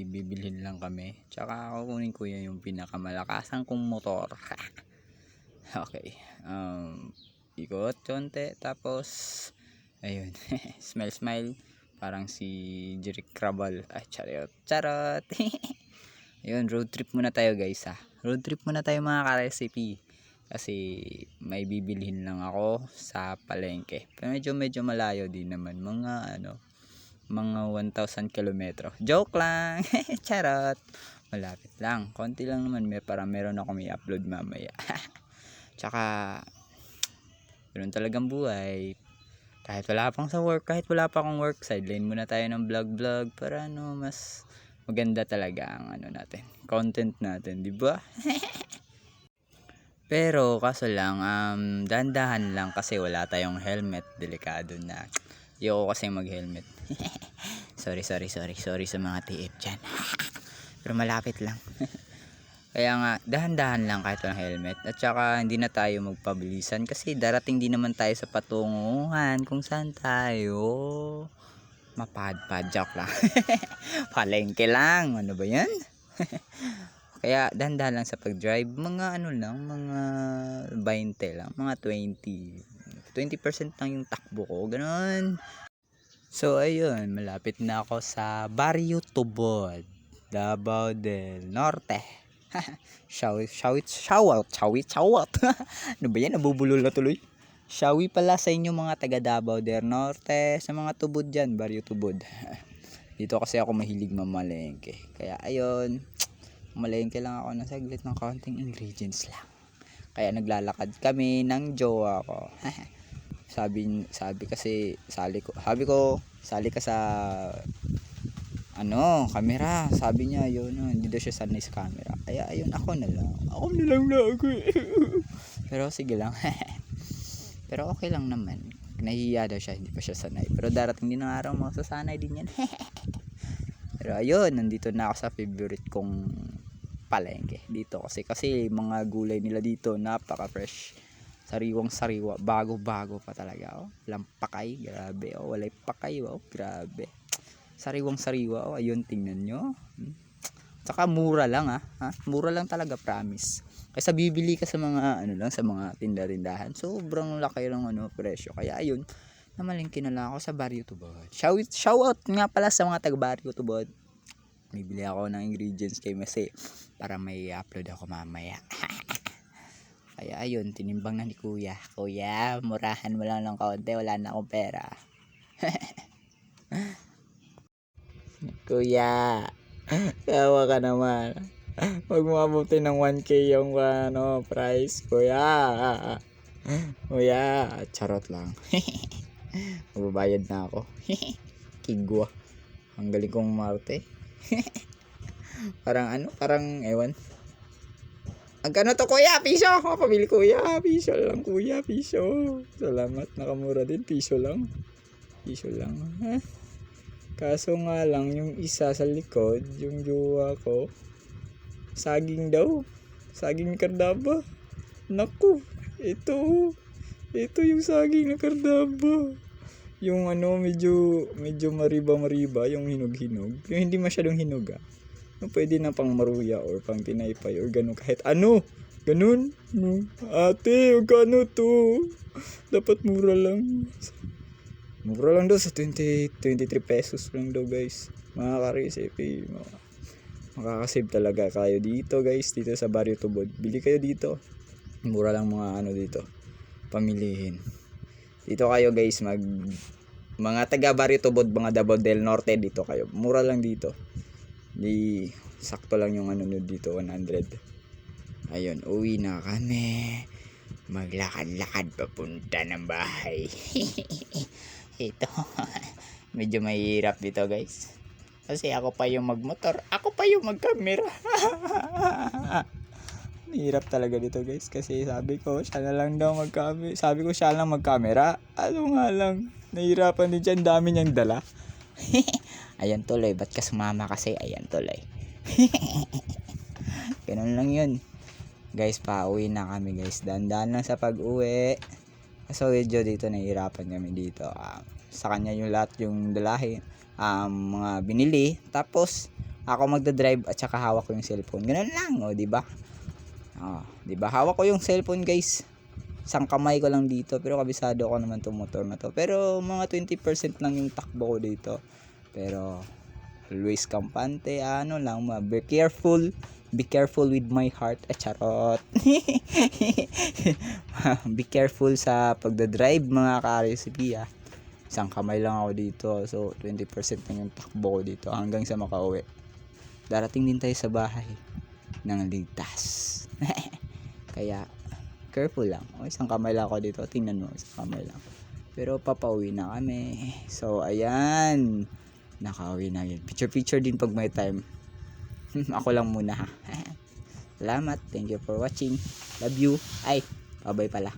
bibilhin lang kami. Tsaka kukunin ko yan yung pinakamalakasan kong motor. Okay. Ikot konti. Tapos, ayun. Smile, smile. Parang si Jeric Crabal. Ay, charot. Charot. Ayun, road trip muna tayo guys ha. Road trip muna tayo mga ka-recipe. Kasi may bibilhin lang ako sa palengke. Pero medyo malayo din naman. Mga 1,000 kilometro. Joke lang. Charot. Malapit lang. Konti lang naman. Para meron ako may upload mamaya. Tsaka, ganoon talagang buhay. Kahit wala pang sa work, kahit wala pa akong work, sideline muna tayo ng vlog para mas maganda talaga ang natin, content natin, di ba? Pero kaso lang, dahan-dahan lang kasi wala tayong helmet, delikado na. Ayoko kasi mag-helmet. sorry sa mga TF dyan. Pero malapit lang. Kaya nga, dahan-dahan lang kahit walang helmet. At saka hindi na tayo magpabilisan kasi darating din naman tayo sa patunguhan kung saan tayo mapadpad. Joke lang. Palengke lang. Ano ba yan? Kaya dahan-dahan lang sa pag-drive. Mga mga 20 lang. Mga 20% lang yung takbo ko. Ganon. So ayun, malapit na ako sa Barrio Tubod, Davao del Norte. Shout out. Ano ba yan? Nabubulol na tuloy. Shawi pala sa inyo mga taga Davao del Norte, sa mga tubod dyan, Barrio Tubod. Dito kasi ako mahilig mamalengke. Kaya ayun, malengke lang ako ng saglit ng konting ingredients lang. Kaya naglalakad kami ng jowa ko. sabi kasi sali ka sa camera. Sabi niya yun, hindi daw siya sanay sa camera. Kaya ayun, ako na lang ako. Pero sige lang. Pero okay lang naman. Nahihiya daw siya, hindi pa siya sanay. Pero darating din ang araw, masasanay din yan. Pero ayun, nandito na ako sa favorite kong palengke dito kasi mga gulay nila dito napaka fresh, sariwang sariwa, bago pa talaga. Walang pakay, grabe. Walay pakay, grabe, sariwang sariwa. Ayun, tingnan nyo. Saka mura lang mura lang talaga, promise. Kaysa bibili ka sa mga sa mga tindahan, sobrang laki ng presyo. Kaya ayun, namalengke na lang ako sa Barrio Tubod. Shout out nga pala sa mga taga Barrio Tubod. Bibili ako ng ingredients kay Mese para may upload ako mamaya. Kaya ayun, tinimbang na ni Kuya. Kuya, murahan mo lang ng kaunti, wala na akong pera. Kuya, kawa ka naman. Huwag mo abutin ng 1K yung price, Kuya. Kuya, charot lang. Magbabayad na ako. Kigwa. Ang galing kong marte. Parang ewan. Agkano to, Kuya? Piso. Pabili, Kuya. Piso lang, Kuya. Piso. Salamat. Nakamura din. Piso lang. Kaso nga lang, yung isa sa likod, yung jowa ko, saging daw. Saging kardaba. Naku. Ito yung saging na kardaba. Yung medyo mariba, yung hinog-hinog. Yung hindi masyadong hinog pwede na pang maruya or pang tinaypay or gano'n, kahit ganun. Ate, magkano to? Dapat mura lang daw sa 23 pesos lang daw, guys. Mga ka-recipe, makakasave talaga kayo dito, guys, dito sa Barrio Tubod. Bili kayo dito, mura lang mga dito pamilihin. Dito kayo, guys, mga taga Barrio Tubod, mga Davao del Norte, dito kayo, mura lang dito. Di sakto lang yung dito, 100. Ayun, uwi na kami. Maglakad-lakad papunta ng bahay. Ito. Medyo mahirap dito, guys. Kasi ako pa yung magmotor, ako pa yung magkamera. Hirap talaga dito, guys, kasi sabi ko siya lang magkamera. Ano nga lang, nahirapan din dyan, dami niyang dala. Ayan tuloy, ba't ka sumama kasi? Ayan tuloy. Ganun lang yun, guys. Pauwi na kami, guys. Dandan lang sa pag-uwi. So medyo dito nahihirapan kami dito. Sa kanya yung lahat yung dalahin, mga binili. Tapos Ako magdadrive at saka hawak ko yung cellphone. Ganun lang, o, di ba? Di ba? Hawak ko yung cellphone, guys. Isang kamay ko lang dito, pero kabisado ko naman tong motor na to. Pero mga 20% lang yung takbo ko dito. Pero always kampante, ano lang, be careful. Be careful with my heart. Charot. Be careful sa pagdadrive, mga ka-recipe, Isang kamay lang ako dito. So 20% lang yung takbo ko dito hanggang sa makauwi. Darating din tayo sa bahay ng ligtas. Kaya careful lang. Isang kamay lang ako dito. Tingnan mo, isang kamay lang. Pero papauwi na kami. So ayan, nakauwi na yun. Picture din pag may time. Ako lang muna, ha. Salamat. Thank you for watching. Love you. Ay, bye-bye pala.